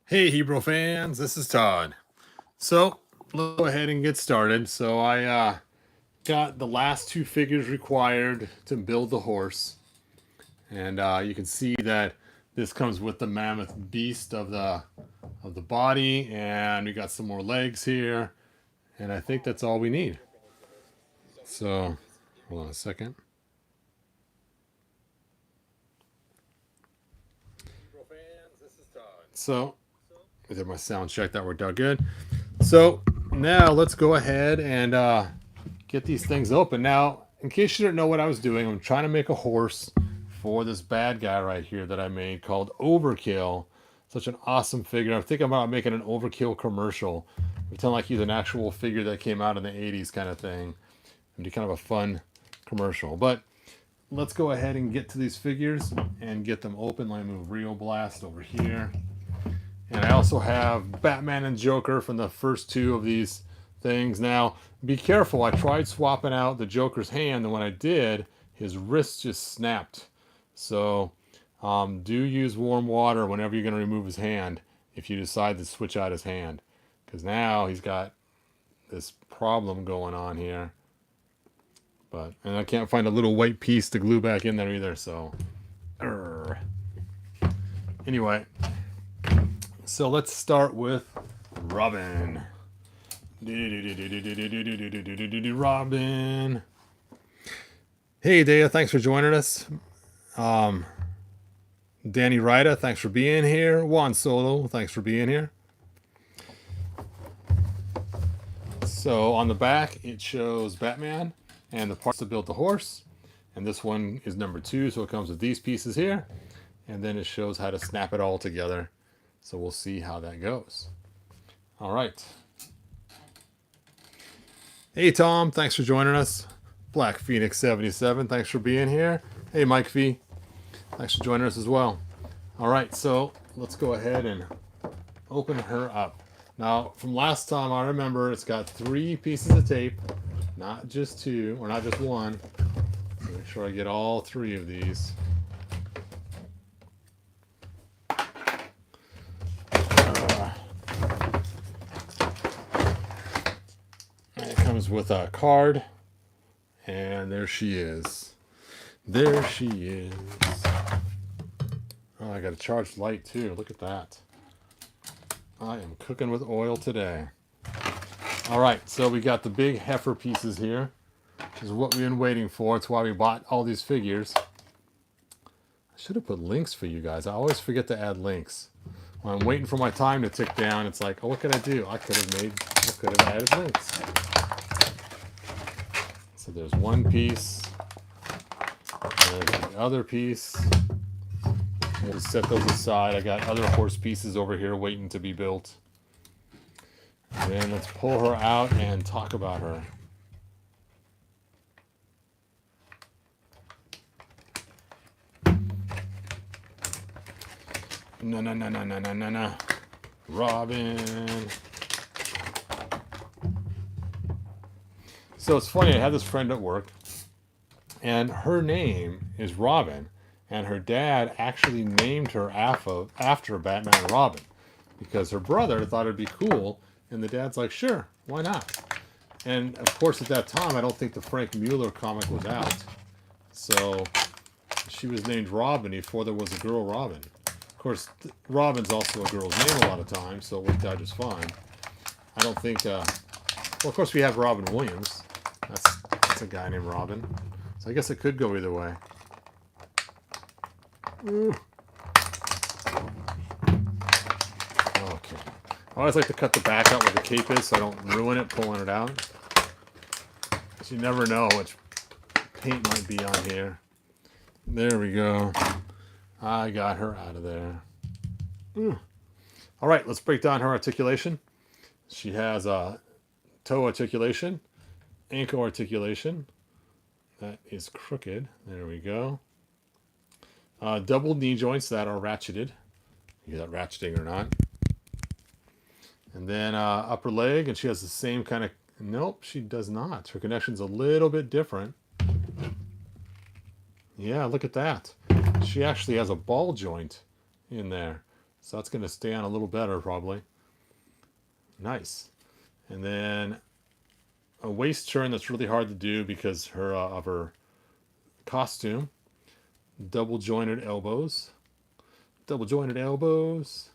Hey, Hebrew fans, this is Todd. So let's go ahead and get started. So I got the last two figures required to build the horse, and you can see that this comes with the mammoth beast of the body, and we got some more legs here, and I think that's all we need. So hold on a second. So I did my sound check, that worked out good. So now let's go ahead and get these things open. Now, in case you didn't know what I was doing, I'm trying to make a horse for this bad guy right here that I made called Overkill. Such an awesome figure. I'm thinking about making an Overkill commercial. Pretend like he's an actual figure that came out in the 80s kind of thing. It'd be kind of a fun commercial. But let's go ahead and get to these figures and get them open. Let me move Rio Blast over here. And I also have Batman and Joker from the first two of these things. Now, be careful. I tried swapping out the Joker's hand, and when I did, his wrist just snapped. So, do use warm water whenever you're going to remove his hand if you decide to switch out his hand. Because now he's got this problem going on here. And I can't find a little white piece to glue back in there either, so. Anyway, so let's start with Robin. Robin. Hey, Dea, thanks for joining us. Danny Ryder, thanks for being here. Juan Solo, thanks for being here. So on the back, it shows Batman and the parts to build the horse. And this one is number 2, so it comes with these pieces here. And then it shows how to snap it all together. So we'll see how that goes. All right. Hey, Tom, thanks for joining us. Black Phoenix 77, thanks for being here. Hey, Mike V, thanks for joining us as well. All right, so let's go ahead and open her up. Now, from last time, I remember it's got 3 pieces of tape, not just 2, or not just 1. So make sure I get all 3 of these. It comes with a card, and there she is. There she is. Oh, I got a charged light too. Look at that. I am cooking with oil today. All right, so we got the big heifer pieces here, which is what we've been waiting for. It's why we bought all these figures. I should have put links for you guys. I always forget to add links. When I'm waiting for my time to tick down, it's like, oh, what could I do? I could have added links. So there's one piece. There's the other piece. We'll set those aside. I got other horse pieces over here waiting to be built. And then let's pull her out and talk about her. No. Robin. So it's funny, I had this friend at work, and her name is Robin, and her dad actually named her after Batman and Robin, because her brother thought it'd be cool, and the dad's like, sure, why not? And of course, at that time, I don't think the Frank Mueller comic was out, so she was named Robin before there was a girl Robin. Of course, Robin's also a girl's name a lot of times, so it worked out just fine. I don't think, well, of course we have Robin Williams. That's a guy named Robin. So I guess it could go either way. Okay. I always like to cut the back out where the cape is so I don't ruin it pulling it out. Because you never know which paint might be on here. There we go. I got her out of there. All right, let's break down her articulation. She has a toe articulation, ankle articulation. That is crooked. There we go. Double knee joints that are ratcheted. You hear that ratcheting or not? And then upper leg, and she has the same kind of... Nope, she does not. Her connection's a little bit different. Yeah, look at that. She actually has a ball joint in there. So that's going to stay on a little better probably. Nice. And then a waist turn that's really hard to do because of her costume. Double jointed elbows. Double jointed elbows.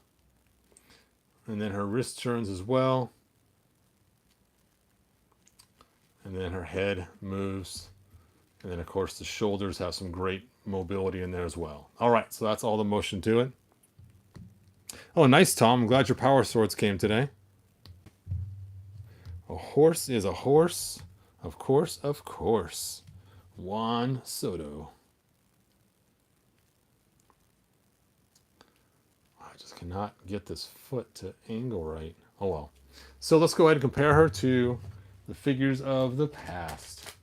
And then her wrist turns as well. And then her head moves. And then, of course, the shoulders have some great mobility in there as well. All right, so that's all the motion to it. Oh, nice, Tom. I'm glad your power swords came today. A horse is a horse. Of course, of course. Juan Soto. I just cannot get this foot to angle right. Oh, well. So let's go ahead and compare her to the figures of the past.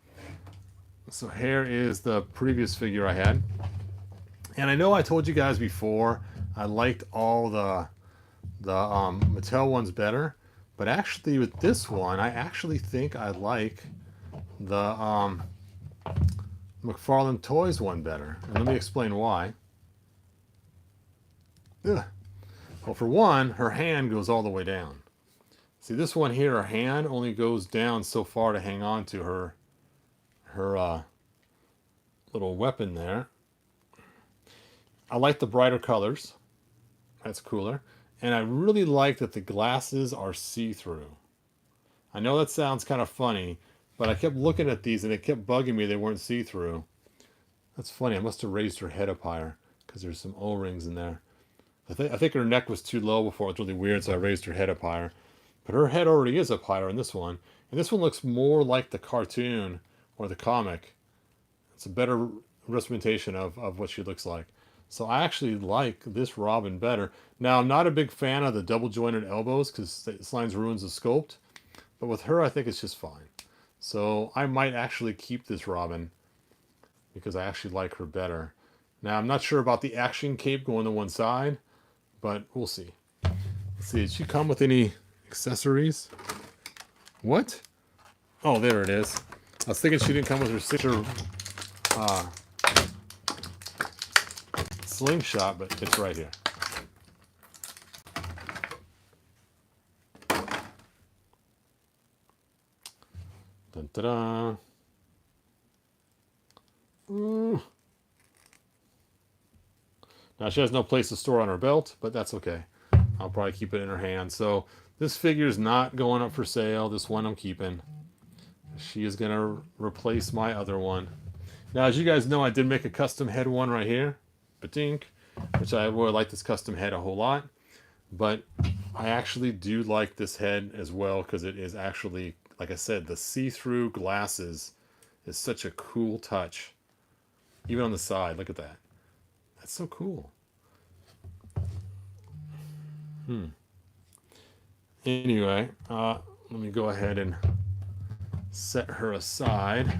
So here is the previous figure I had. And I know I told you guys before I liked all the Mattel ones better. But actually with this one, I actually think I like the McFarlane Toys one better. And let me explain why. Ugh. Well, for one, her hand goes all the way down. See, this one here, her hand only goes down so far to hang on to her little weapon there. I like the brighter colors. That's cooler. And I really like that the glasses are see-through. I know that sounds kind of funny, but I kept looking at these and it kept bugging me they weren't see-through. That's funny. I must have raised her head up higher because there's some O-rings in there. I think her neck was too low before. It's really weird, so I raised her head up higher. But her head already is up higher in this one. And this one looks more like the cartoon or the comic. It's a better representation of what she looks like. So I actually like this Robin better. Now, I'm not a big fan of the double jointed elbows because it sometimes ruins the sculpt. But with her, I think it's just fine. So I might actually keep this Robin because I actually like her better. Now, I'm not sure about the action cape going to one side, but we'll see. Let's see, did she come with any accessories? What? Oh, there it is. I was thinking she didn't come with her signature slingshot, but it's right here. Dun, da, da. Now she has no place to store on her belt, but that's okay. I'll probably keep it in her hand. So this figure is not going up for sale. This one I'm keeping. She is going to replace my other one. Now, as you guys know, I did make a custom head one right here. Batink, which I really like this custom head a whole lot. But I actually do like this head as well because it is actually, like I said, the see-through glasses is such a cool touch. Even on the side, look at that. That's so cool. Anyway, let me go ahead and set her aside.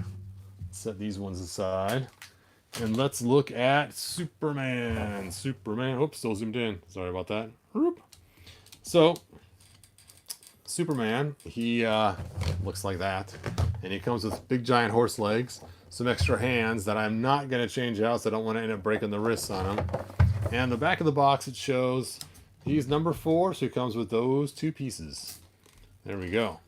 Set these ones aside. And let's look at Superman. Superman. Oops, still zoomed in. Sorry about that. So, Superman, he looks like that. And he comes with big giant horse legs, some extra hands that I'm not going to change out, so I don't want to end up breaking the wrists on him. And the back of the box, it shows he's number 4, so he comes with those 2 pieces. There we go.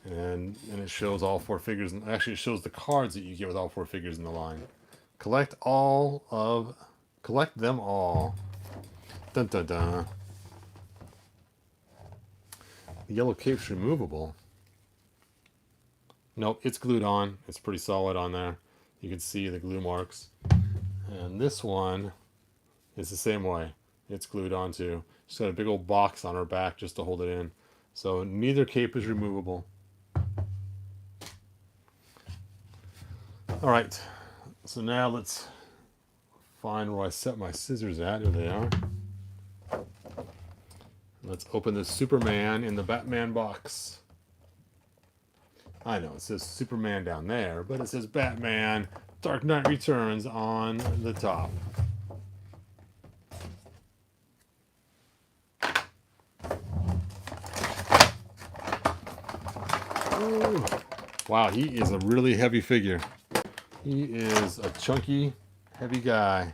And it shows all 4 figures. Actually, it shows the cards that you get with all 4 figures in the line. Collect them all. Dun dun dun. The yellow cape's removable. Nope, it's glued on. It's pretty solid on there. You can see the glue marks. And this one is the same way. It's glued on too. She's got a big old box on her back just to hold it in. So neither cape is removable. All right. So now let's find where I set my scissors at. Here they are. Let's open this Superman in the Batman box. I know it says Superman down there, but it says Batman Dark Knight Returns on the top. Ooh. Wow, he is a really heavy figure. He is a chunky, heavy guy.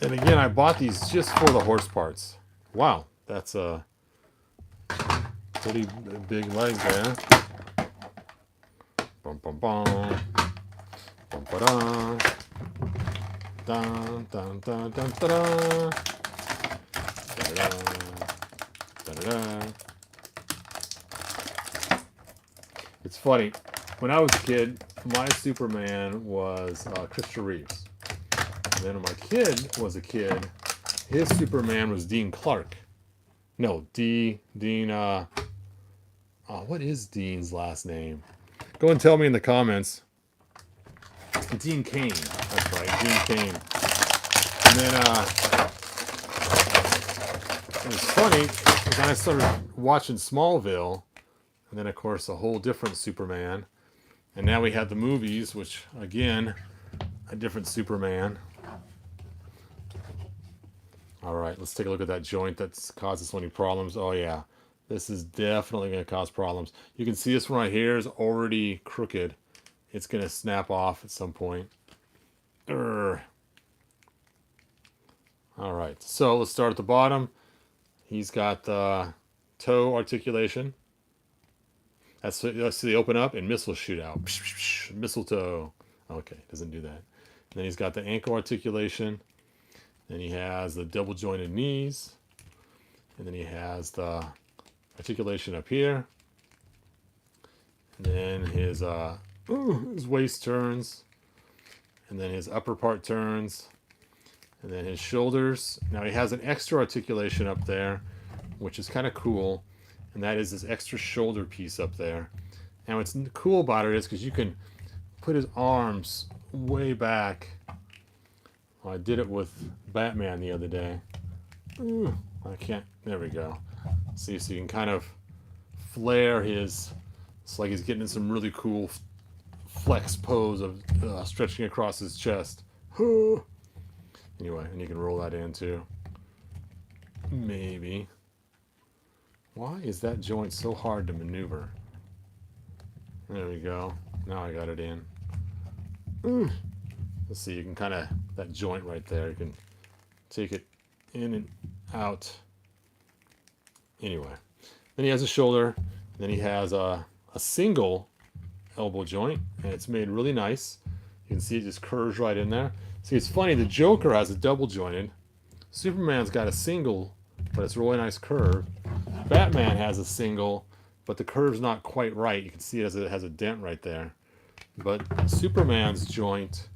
And again, I bought these just for the horse parts. Wow, that's a pretty big leg there. Bum bum bum. Bum ba da. Dun dun dun dun da da. Da da da da. It's funny. When I was a kid, my Superman was Christopher Reeves. And then when my kid was a kid, his Superman was Dean Clark. No, Dean. What is Dean's last name? Go and tell me in the comments. Dean Cain. That's right, Dean Cain. And then it was funny. Then I started watching Smallville, and then of course a whole different Superman. And now we had the movies, which again, a different Superman. All right, let's take a look at that joint that's caused so many problems. Oh yeah, this is definitely going to cause problems. You can see this one right here is already crooked. It's going to snap off at some point. Urgh. All right, so let's start at the bottom. He's got the toe articulation. That's the open up and missile shoot out. Mistletoe. Okay, doesn't do that. And then he's got the ankle articulation. Then he has the double jointed knees. And then he has the articulation up here. And then his waist turns. And then his upper part turns. And then his shoulders. Now he has an extra articulation up there, which is kind of cool. And that is this extra shoulder piece up there. And what's cool about it is because you can put his arms way back. Well, I did it with Batman the other day. Ooh, I can't. There we go. See, so you can kind of flare his. It's like he's getting in some really cool flex pose of stretching across his chest. Anyway, and you can roll that in too. Maybe. Why is that joint so hard to maneuver? There we go. Now I got it in. Let's see, you can kind of, that joint right there, you can take it in and out. Anyway, then he has a shoulder. Then he has a single elbow joint, and it's made really nice. You can see it just curves right in there. See, it's funny, the Joker has a double jointed. Superman's got a single, but it's a really nice curve. Batman has a single, but the curve's not quite right. You can see it has a dent right there. But Superman's joint,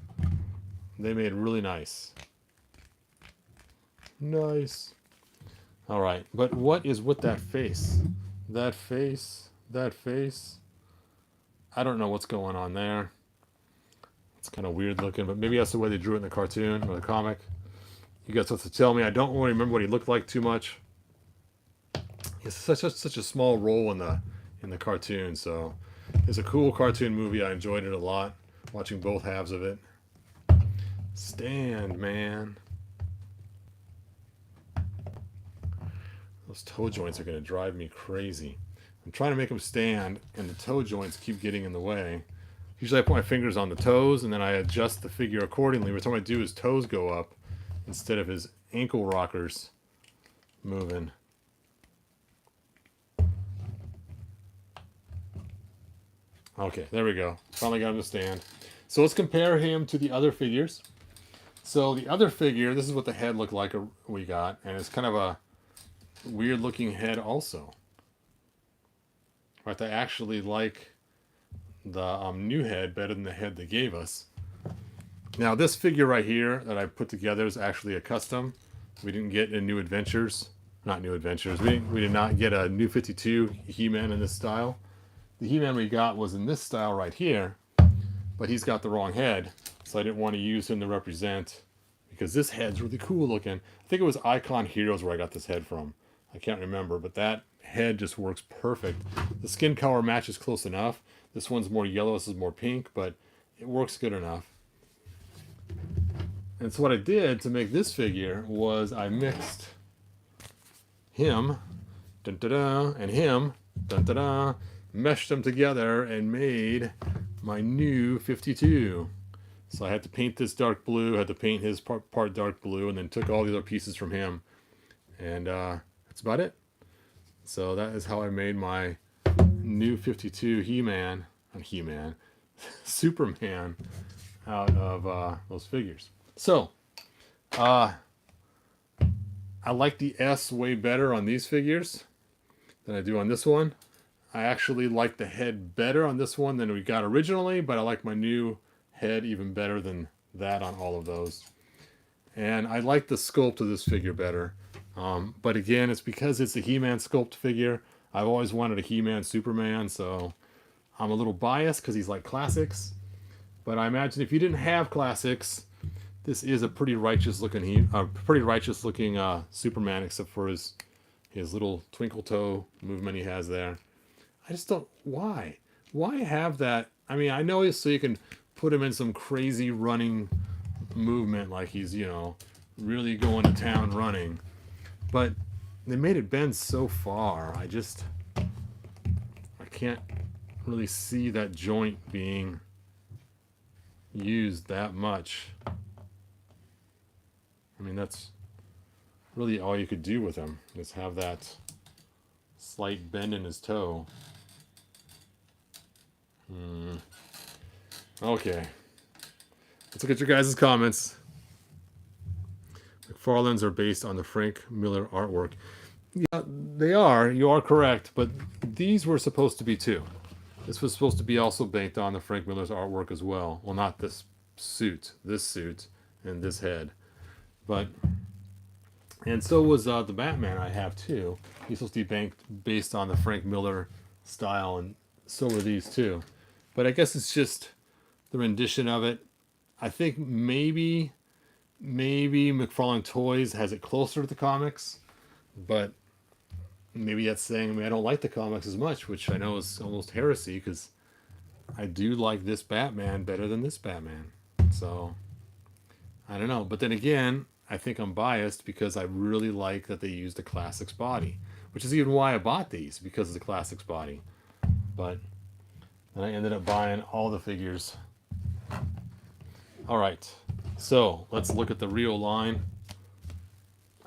they made really nice. Nice. All right, but what is with that face? That face, that face. I don't know what's going on there. It's kind of weird looking, but maybe that's the way they drew it in the cartoon or the comic. You guys have to tell me. I don't really remember what he looked like too much. It's such a small role in the cartoon, so it's a cool cartoon movie. I enjoyed it a lot, watching both halves of it. Stand, man. Those toe joints are going to drive me crazy. I'm trying to make them stand, and the toe joints keep getting in the way. Usually I put my fingers on the toes, and then I adjust the figure accordingly. Every time I do, his toes go up instead of his ankle rockers moving. Okay, there we go. Finally got him to stand. So let's compare him to the other figures. So the other figure, this is what the head looked like we got, and it's kind of a weird looking head also. But I actually like the new head better than the head they gave us. Now this figure right here that I put together is actually a custom. We didn't get a New Adventures. Not New Adventures. We did not get a New 52 He-Man in this style. The He-Man we got was in this style right here, but he's got the wrong head, so I didn't want to use him to represent, because this head's really cool looking. I think it was Icon Heroes where I got this head from. I can't remember, but that head just works perfect. The skin color matches close enough. This one's more yellow, this is more pink, but it works good enough. And so what I did to make this figure was I mixed him, dun-da-da, and him, dun-da-da, meshed them together and made my new 52. So I had to paint this dark blue, had to paint his part dark blue, and then took all the other pieces from him. And that's about it. So that is how I made my new 52 He-Man, not He-Man, Superman out of those figures. So, I like the S way better on these figures than I do on this one. I actually like the head better on this one than we got originally, but I like my new head even better than that on all of those. And I like the sculpt of this figure better. But again, it's because it's a He-Man sculpt figure. I've always wanted a He-Man Superman, so I'm a little biased because he's like classics. But I imagine if you didn't have classics, this is a pretty righteous looking Superman, except for his little twinkle toe movement he has there. I just don't. Why have that? I mean, I know so you can put him in some crazy running movement, like he's really going to town running, but they made it bend so far. I can't really see that joint being used that much. I mean, that's really all you could do with him, is have that slight bend in his toe. Okay. Let's look at your guys' comments. McFarlane's are based on the Frank Miller artwork. Yeah, they are. You are correct, but these were supposed to be too. This was supposed to be also based on the Frank Miller's artwork as well. Well, not this suit, and this head. And so was the Batman I have too. He's supposed to be based on the Frank Miller style, and so were these too. But I guess it's just the rendition of it. I think maybe McFarlane Toys has it closer to the comics, but maybe that's saying I don't like the comics as much, which I know is almost heresy, because I do like this Batman better than this Batman. So I don't know. But then again, I think I'm biased because I really like that they used the Classics body, which is even why I bought these, because of the Classics body. But then I ended up buying all the figures. All right, so let's look at the real line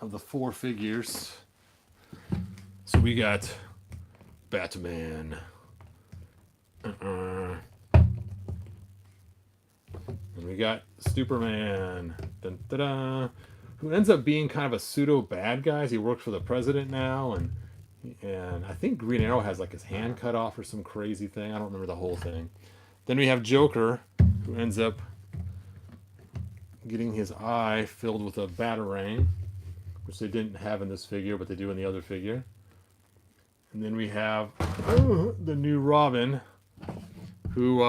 of the 4 figures. So we got Batman. And we got Superman. Dun, da, da, who ends up being kind of a pseudo bad guy. He works for the president now, and I think Green Arrow has like his hand cut off or some crazy thing. I don't remember the whole thing. Then we have Joker, who ends up getting his eye filled with a batarang, which they didn't have in this figure, but they do in the other figure. And then we have the new Robin, who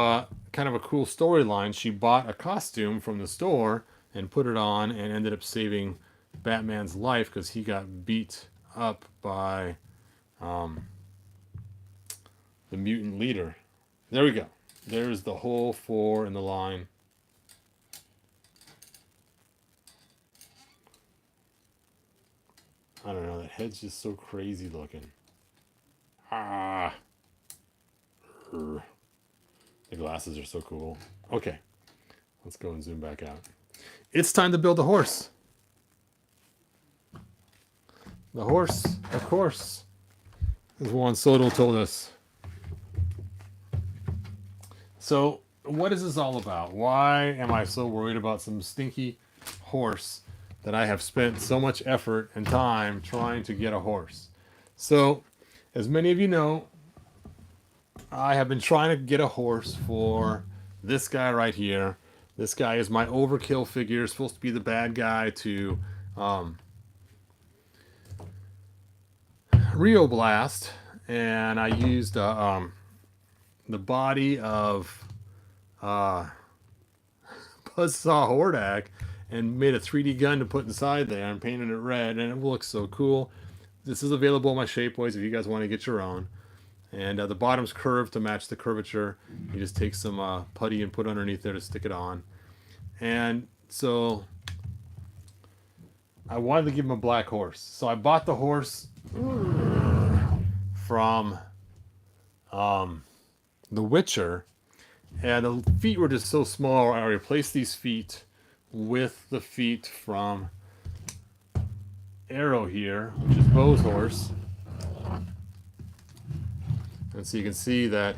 kind of a cool storyline. She bought a costume from the store and put it on, and ended up saving Batman's life because he got beat up by the mutant leader. There we go. There's the whole 4 in the line. I don't know, that head's just so crazy looking. The glasses are so cool. Okay, let's go and zoom back out. It's time to build a horse. The horse, of course, as Juan Soto told us. So, what is this all about? Why am I so worried about some stinky horse that I have spent so much effort and time trying to get a horse? So, as many of you know, I have been trying to get a horse for this guy right here. This guy is my overkill figure, supposed to be the bad guy to Rio Blast, and I used the body of Buzzsaw Hordak and made a 3D gun to put inside there and painted it red, and it looks so cool. This is available in my Shapeways if you guys want to get your own. And the bottom's curved to match the curvature. You just take some putty and put underneath there to stick it on. And so I wanted to give him a black horse. So I bought the horse from The Witcher. And the feet were just so small. I replaced these feet with the feet from Arrow here, which is Bo's horse. And so you can see that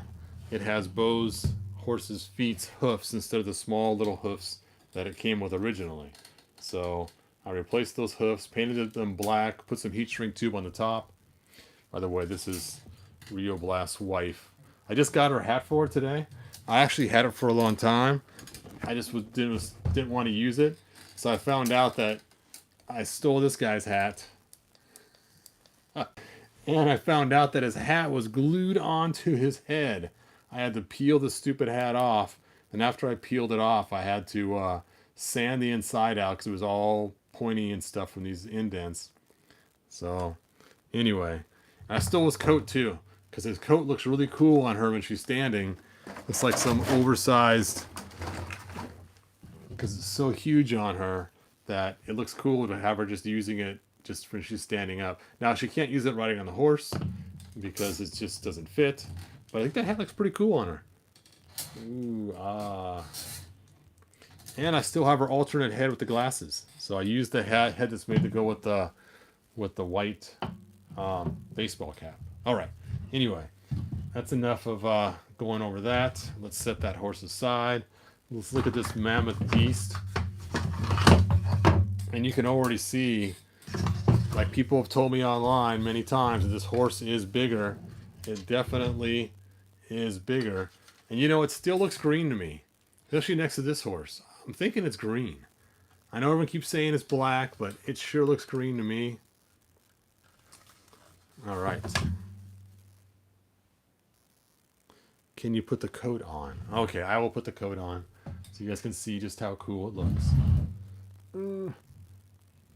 it has Bo's horse's feet's hoofs instead of the small little hoofs that it came with originally. So I replaced those hoofs, painted them black, put some heat shrink tube on the top. By the way, this is Rio Blast's wife. I just got her hat for her today. I actually had it for a long time. I just didn't want to use it. So I found out that I stole this guy's hat. And I found out that his hat was glued onto his head. I had to peel the stupid hat off. And after I peeled it off, I had to sand the inside out because it was all pointy and stuff from these indents. So, anyway. I stole his coat too. Because his coat looks really cool on her when she's standing. It's like some oversized... Because it's so huge on her that it looks cool to have her just using it just when she's standing up. Now, she can't use it riding on the horse because it just doesn't fit. But I think that hat looks pretty cool on her. Ooh, ah. And I still have her alternate head with the glasses. So I used the head that's made to go with the white baseball cap. All right. Anyway, that's enough of going over that. Let's set that horse aside. Let's look at this mammoth beast. And you can already see, like people have told me online many times, that this horse is bigger. It definitely is bigger. And you know, it still looks green to me, especially next to this horse. I'm thinking it's green. I know everyone keeps saying it's black, but it sure looks green to me. All right. Can you put the coat on? Okay, I will put the coat on so you guys can see just how cool it looks.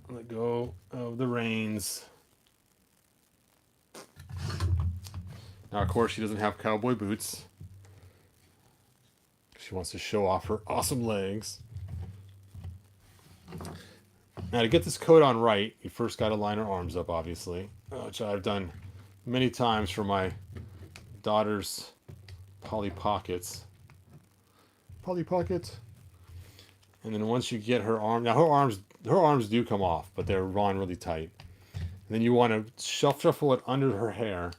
Let go of the reins. Now, of course, she doesn't have cowboy boots. She wants to show off her awesome legs. Now, to get this coat on right, you first got to line her arms up, obviously, which I've done many times for my daughter's Polly Pockets. Polly Pocket. And then once you get her arm, now her arms do come off, but they're drawn really tight. And then you want to shuffle it under her hair.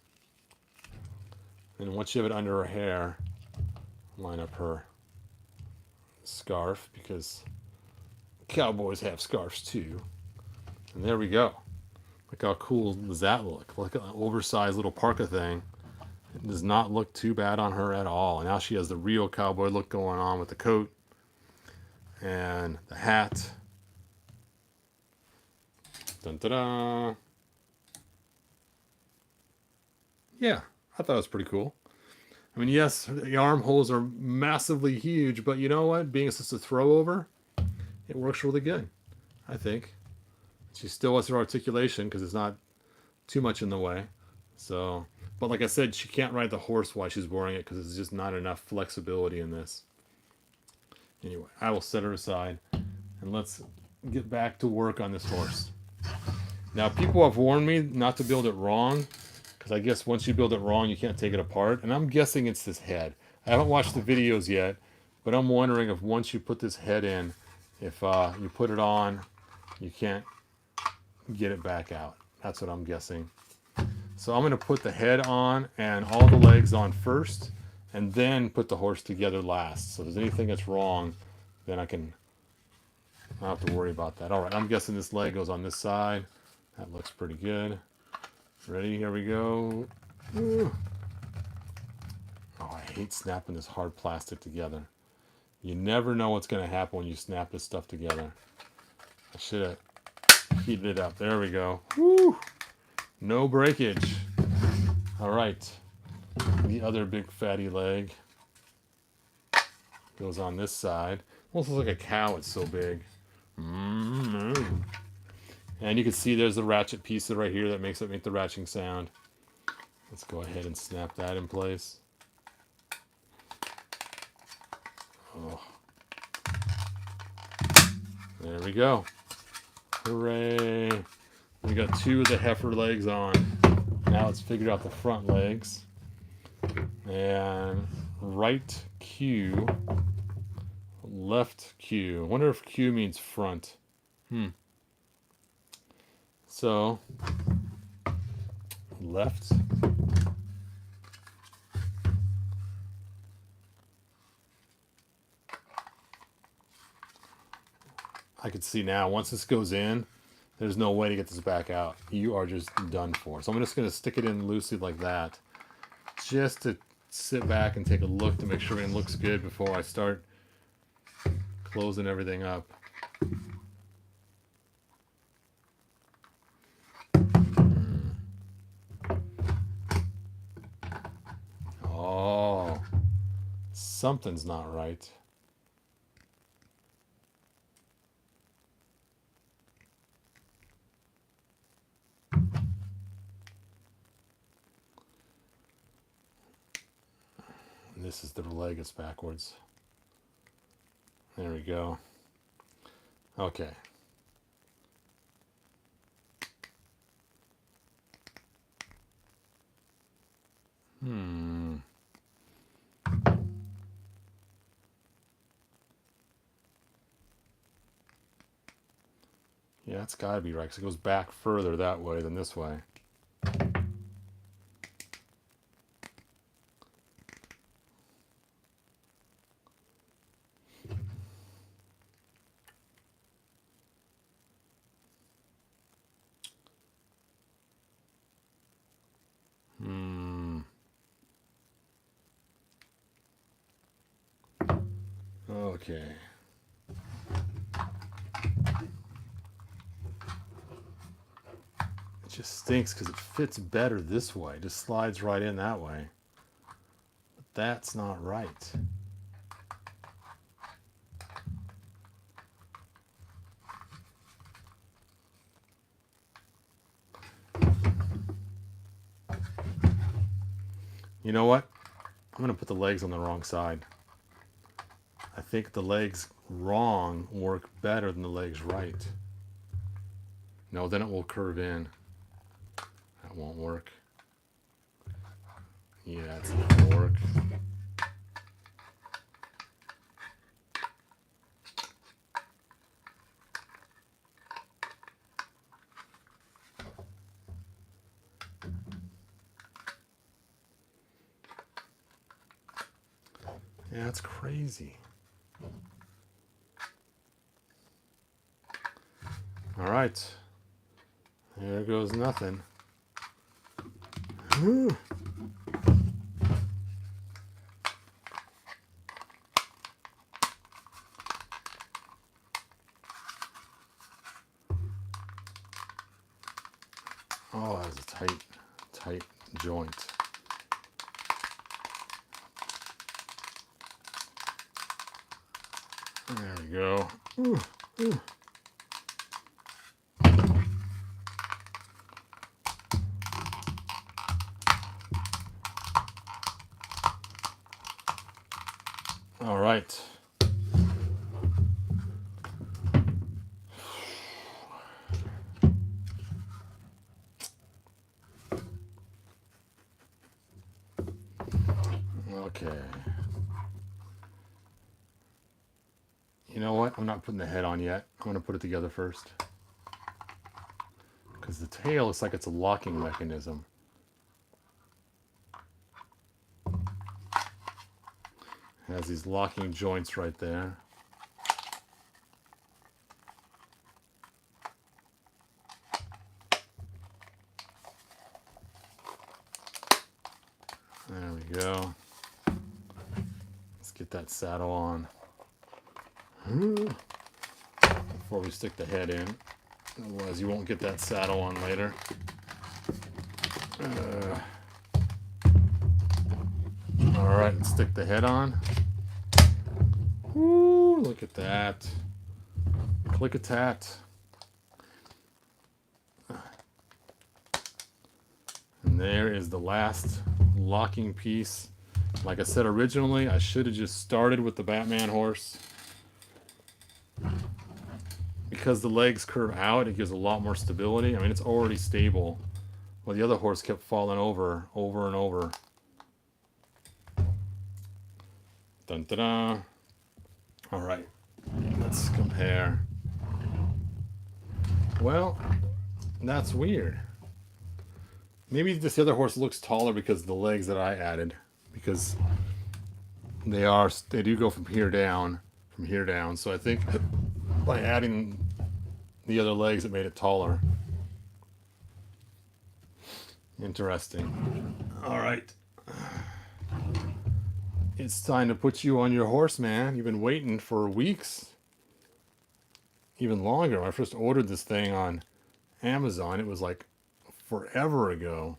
And once you have it under her hair, line up her scarf, because cowboys have scarves too. And there we go. Look how cool does that look? Look at that oversized little parka thing. It does not look too bad on her at all. And now she has the real cowboy look going on with the coat and the hat. Dun, da, da. Yeah, I thought it was pretty cool. I mean, yes, the armholes are massively huge, but you know what? Being just a throw over, it works really good, I think. She still has her articulation because it's not too much in the way. So, but like I said, she can't ride the horse while she's wearing it because there's just not enough flexibility in this. Anyway, I will set her aside and let's get back to work on this horse. Now, people have warned me not to build it wrong, because I guess once you build it wrong, you can't take it apart. And I'm guessing it's this head. I haven't watched the videos yet, but I'm wondering if once you put this head in, if you put it on, you can't get it back out. That's what I'm guessing. So I'm going to put the head on and all the legs on first, and then put the horse together last. So if there's anything that's wrong, then I don't have to worry about that. All right, I'm guessing this leg goes on this side. That looks pretty good. Ready? Here we go. Ooh. Oh, I hate snapping this hard plastic together. You never know what's going to happen when you snap this stuff together. I should have heated it up. There we go. Woo! No breakage. All right. The other big fatty leg goes on this side. Almost looks like a cow. It's so big. Mm-hmm. And you can see there's the ratchet piece right here that makes it make the ratcheting sound. Let's go ahead and snap that in place. Oh. There we go. Hooray. We got two of the heifer legs on. Now let's figure out the front legs. And right Q, left Q. I wonder if Q means front. So, left. I can see now, once this goes in, there's no way to get this back out. You are just done for. So I'm just going to stick it in loosely like that, just to sit back and take a look to make sure everything looks good before I start closing everything up. Oh, something's not right. And this is the leg is backwards. There we go. Okay. Yeah, it's got to be right, because it goes back further that way than this way. Okay. It just stinks because it fits better this way. It just slides right in that way. But that's not right. You know what? I'm going to put the legs on the wrong side. I think the legs wrong work better than the legs right. No, then it will curve in. That won't work. Yeah, it's not going to work. Yeah, it's crazy. All right. There goes nothing. Oh, that was a tight joint. There we go. All right. Okay. You know what? I'm not putting the head on yet. I'm going to put it together first. Because the tail looks like it's a locking mechanism. It has these locking joints right there. There we go. Let's get that saddle on. Before we stick the head in. Otherwise you won't get that saddle on later. Alright, let's stick the head on. Woo, look at that. Click-a-tat. And there is the last locking piece. Like I said originally, I should have just started with the Batman horse. Because the legs curve out, it gives a lot more stability. I mean, it's already stable. Well, the other horse kept falling over and over. Dun, dun, dun. All right, let's compare. Well, that's weird. Maybe this other horse looks taller because of the legs that I added, because they do go from here down, So I think by adding the other legs, it made it taller. Interesting. All right. It's time to put you on your horse, man. You've been waiting for weeks, even longer. When I first ordered this thing on Amazon, it was like forever ago.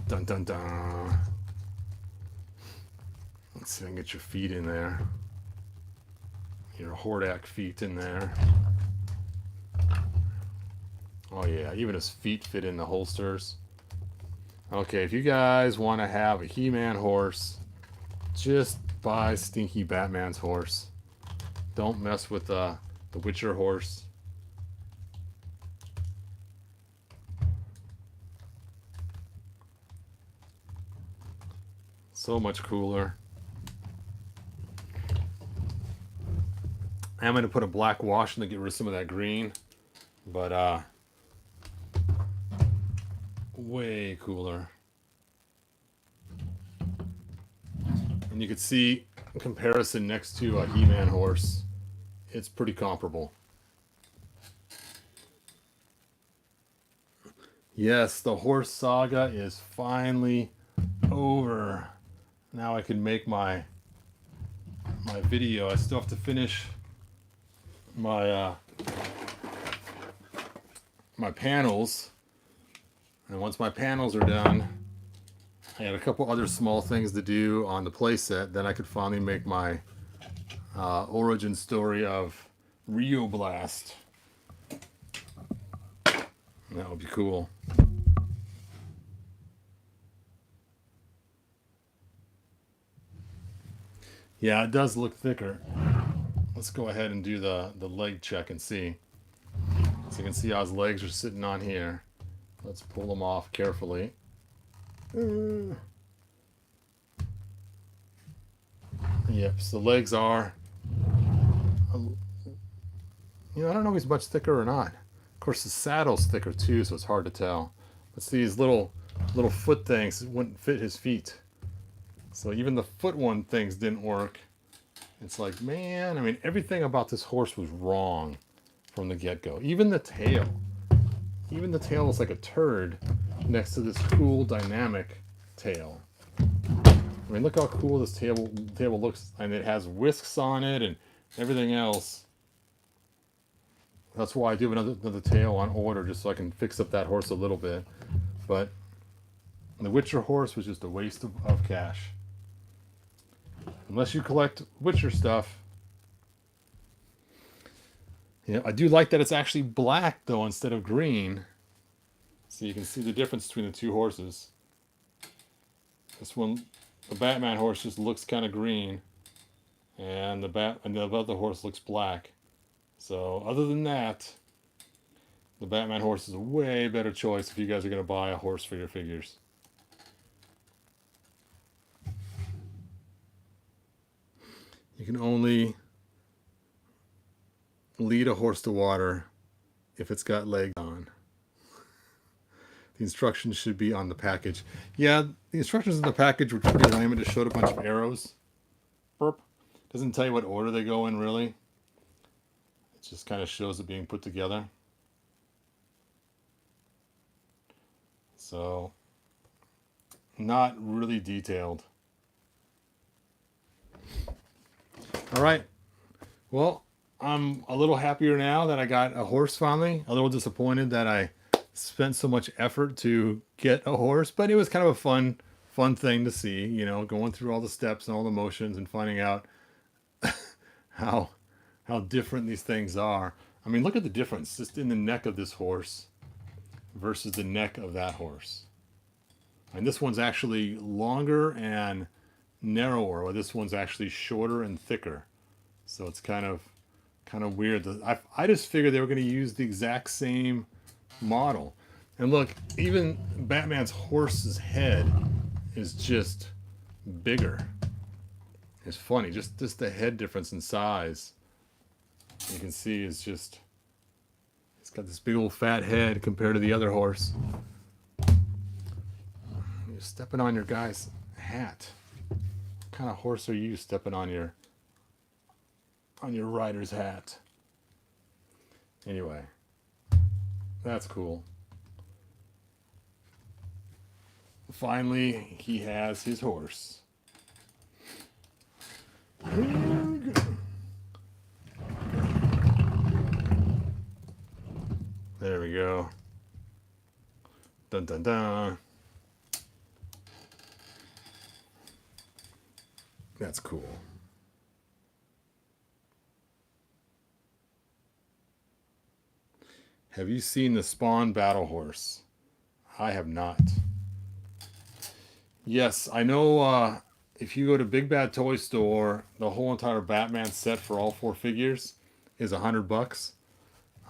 Dun dun dun. Let's see if I can get your feet in there. Your Hordak feet in there. Oh yeah, even his feet fit in the holsters. Okay, if you guys want to have a He-Man horse, just buy Stinky Batman's horse. Don't mess with the Witcher horse. So much cooler. I'm going to put a black wash in to get rid of some of that green. But, way cooler. And you can see a comparison next to a He-Man horse. It's pretty comparable. Yes, the horse saga is finally over. Now I can make my video. I still have to finish my my panels, and once my panels are done, I had a couple other small things to do on the playset. Then I could finally make my origin story of Rio Blast. That would be cool. Yeah, it does look thicker. Let's go ahead and do the leg check and see. So you can see how his legs are sitting on here. Let's pull them off carefully. Yep, so the legs are, I don't know if he's much thicker or not. Of course, the saddle's thicker too, so it's hard to tell. But see, these little foot things wouldn't fit his feet. So even the foot one things didn't work. It's like, man, I mean, everything about this horse was wrong from the get-go. Even the tail. Even the tail is like a turd next to this cool, dynamic tail. I mean, look how cool this table looks. And it has whisks on it and everything else. That's why I do another tail on order, just so I can fix up that horse a little bit. But the Witcher horse was just a waste of cash. Unless you collect Witcher stuff. Yeah, I do like that it's actually black, though, instead of green. So you can see the difference between the two horses. This one, the Batman horse, just looks kind of green. And the other horse looks black. So, other than that, the Batman horse is a way better choice if you guys are going to buy a horse for your figures. You can only lead a horse to water if it's got legs on. The instructions should be on the package. Yeah, the instructions in the package were pretty lame. It just showed a bunch of arrows. Burp. Doesn't tell you what order they go in, really. It just kind of shows it being put together. So, not really detailed. All right. Well, I'm a little happier now that I got a horse finally. A little disappointed that I spent so much effort to get a horse, but it was kind of a fun thing to see, going through all the steps and all the motions and finding out how different these things are. I mean, look at the difference just in the neck of this horse versus the neck of that horse. And this one's actually longer and narrower, while this one's actually shorter and thicker. So it's kind of weird. I just figured they were going to use the exact same model. And look, even Batman's horse's head is just bigger. It's funny, just the head difference in size. You can see it's just, it's got this big old fat head compared to the other horse. You're stepping on your guy's hat. What kind of horse are you stepping on your rider's hat? Anyway, that's cool. Finally, he has his horse. There we go. Dun dun dun. That's cool. Have you seen the Spawn Battle Horse? I have not. Yes, I know if you go to Big Bad Toy Store, the whole entire Batman set for all 4 figures is $100.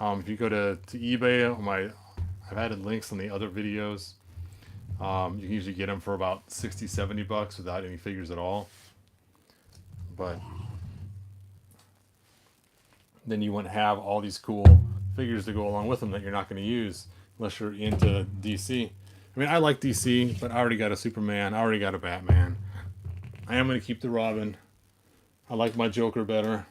If you go to eBay, I've added links on the other videos. You can usually get them for about $60, $70 without any figures at all. But then you wouldn't have all these cool figures to go along with them that you're not going to use unless you're into DC. I mean, I like DC, but I already got a Superman. I already got a Batman. I am going to keep the Robin. I like my Joker better.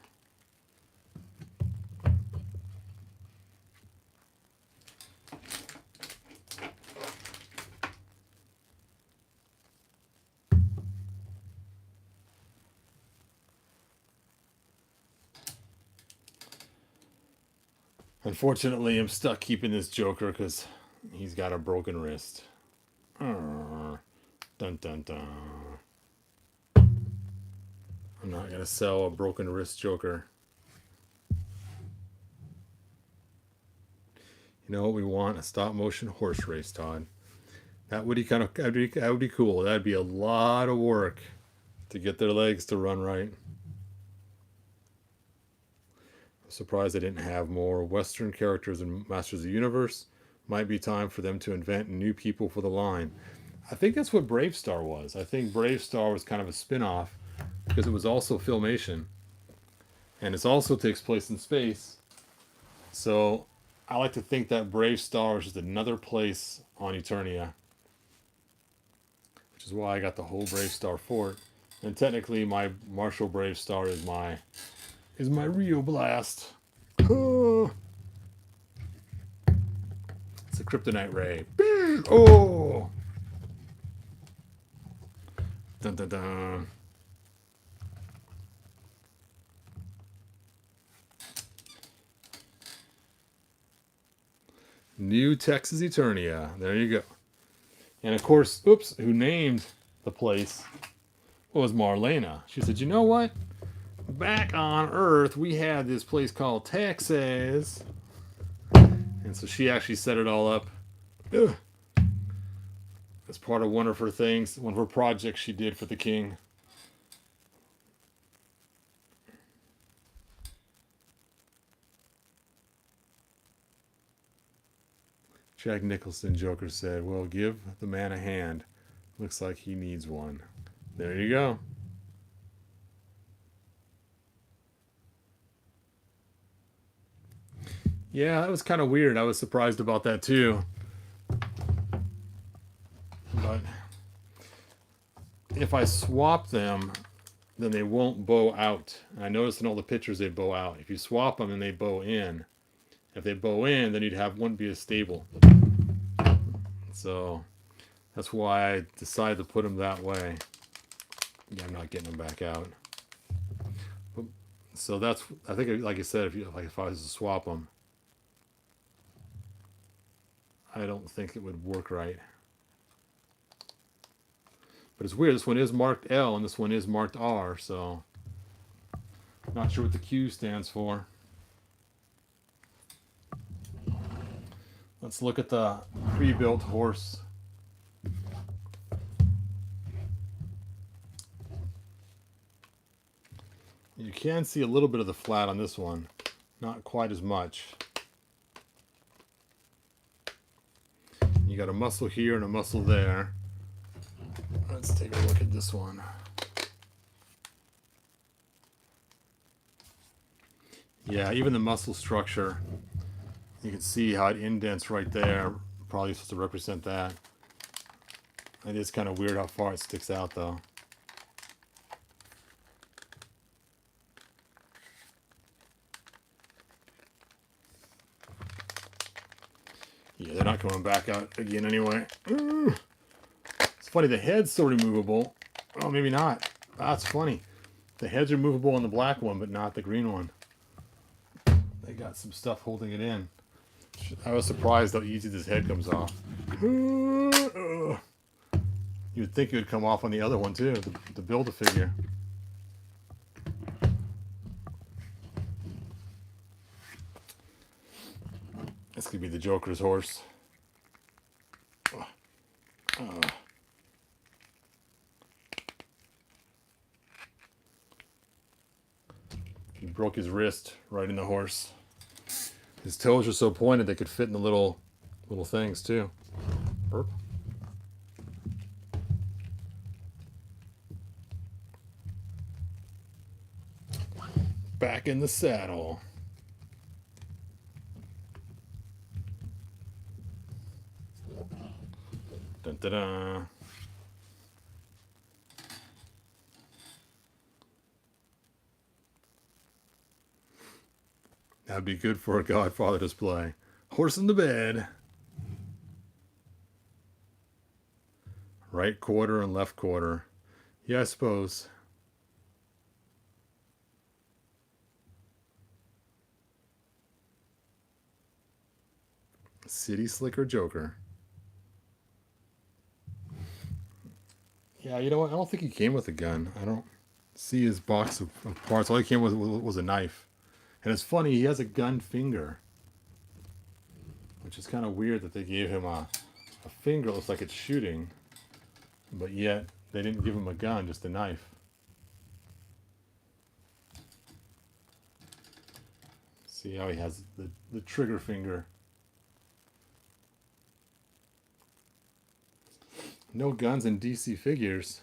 Unfortunately, I'm stuck keeping this Joker because he's got a broken wrist. Dun dun dun. I'm not going to sell a broken wrist Joker. You know what we want? A stop motion horse race, Todd. That would be cool. That'd be a lot of work to get their legs to run right. I'm surprised they didn't have more Western characters in Masters of the Universe. Might be time for them to invent new people for the line. I think that's what Brave Star was. I think Brave Star was kind of a spin-off because it was also Filmation. And it also takes place in space. So I like to think that Brave Star is just another place on Eternia. Which is why I got the whole Brave Star fort. And technically my Marshall Brave Star is my Rio Blast. Oh. It's a kryptonite ray. Oh! Dun dun dun. New Texas Eternia. There you go. And of course, who named the place was Marlena. She said, you know what? Back on Earth, we had this place called Texas. And so she actually set it all up. Ugh. As part of one of her things, one of her projects she did for the king. Jack Nicholson Joker said, well, give the man a hand. Looks like he needs one. There you go. Yeah, that was kind of weird. I was surprised about that too. But if I swap them, then they won't bow out. I noticed in all the pictures they bow out. If you swap them and they bow in, if they bow in, then wouldn't be as stable. So that's why I decided to put them that way. Yeah, I'm not getting them back out. So that's, I think, like I said, if I was to swap them, I don't think it would work right. But it's weird. This one is marked L and this one is marked R, so not sure what the Q stands for. Let's look at the pre-built horse. You can see a little bit of the flat on this one, not quite as much. You got a muscle here and a muscle there. Let's this one. Yeah, even the muscle structure, you can see how it indents right there. Probably supposed to represent that. It is kind of weird how far it sticks out, though. Yeah, they're not coming back out again anyway. Ooh. It's funny, the head's still removable. Oh, maybe not. That's funny. The head's removable on the black one, but not the green one. They got some stuff holding it in. I was surprised how easy this head comes off. You'd think it would come off on the other one too, the Build-A-Figure. This could be the Joker's horse. He broke his wrist riding the horse. His toes are so pointed they could fit in the little things too. Burp. Back in the saddle. Dun, dun, dun. That'd be good for a Godfather display. Horse in the bed. Right quarter and left quarter. Yeah, I suppose. City Slicker Joker. Yeah, you know what? I don't think he came with a gun. I don't see his box of parts. All he came with was a knife. And it's funny, he has a gun finger. Which is kind of weird that they gave him a finger. It looks like it's shooting. But yet, they didn't give him a gun, just a knife. See how he has the trigger finger. No guns in DC figures.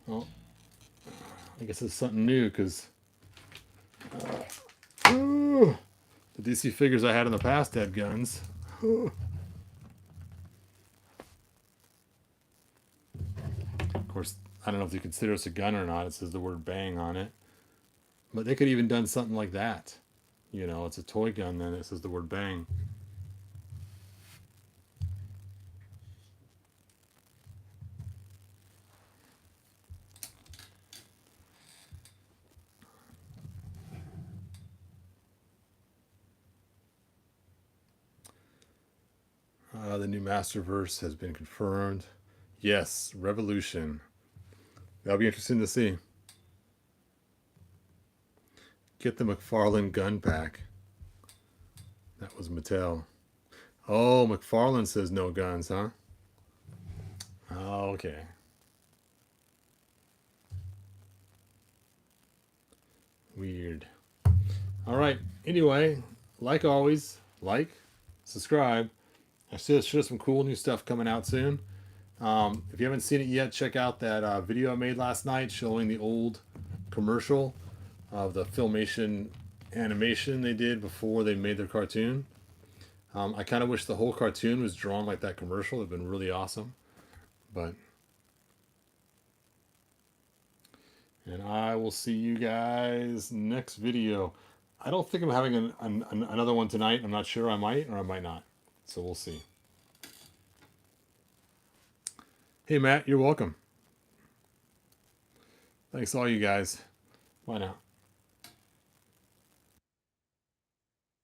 Well, I guess it's something new because the DC figures I had in the past had guns. Of course, I don't know if you consider this a gun or not. It says the word bang on it. But they could even done something like that. You know, it's a toy gun, then it says the word bang. The new Masterverse has been confirmed. Yes, Revolution. That'll be interesting to see. Get the McFarlane gun pack. That was Mattel. Oh, McFarlane says no guns, huh? Oh, okay. Weird. All right. Anyway, like always, subscribe. I should have some cool new stuff coming out soon. If you haven't seen it yet, check out that video I made last night showing the old commercial of the Filmation animation they did before they made their cartoon. I kind of wish the whole cartoon was drawn like that commercial. It'd been really awesome. And I will see you guys next video. I don't think I'm having another one tonight. I'm not sure. I might or I might not. So we'll see. Hey, Matt, you're welcome. Thanks all you guys. Bye now.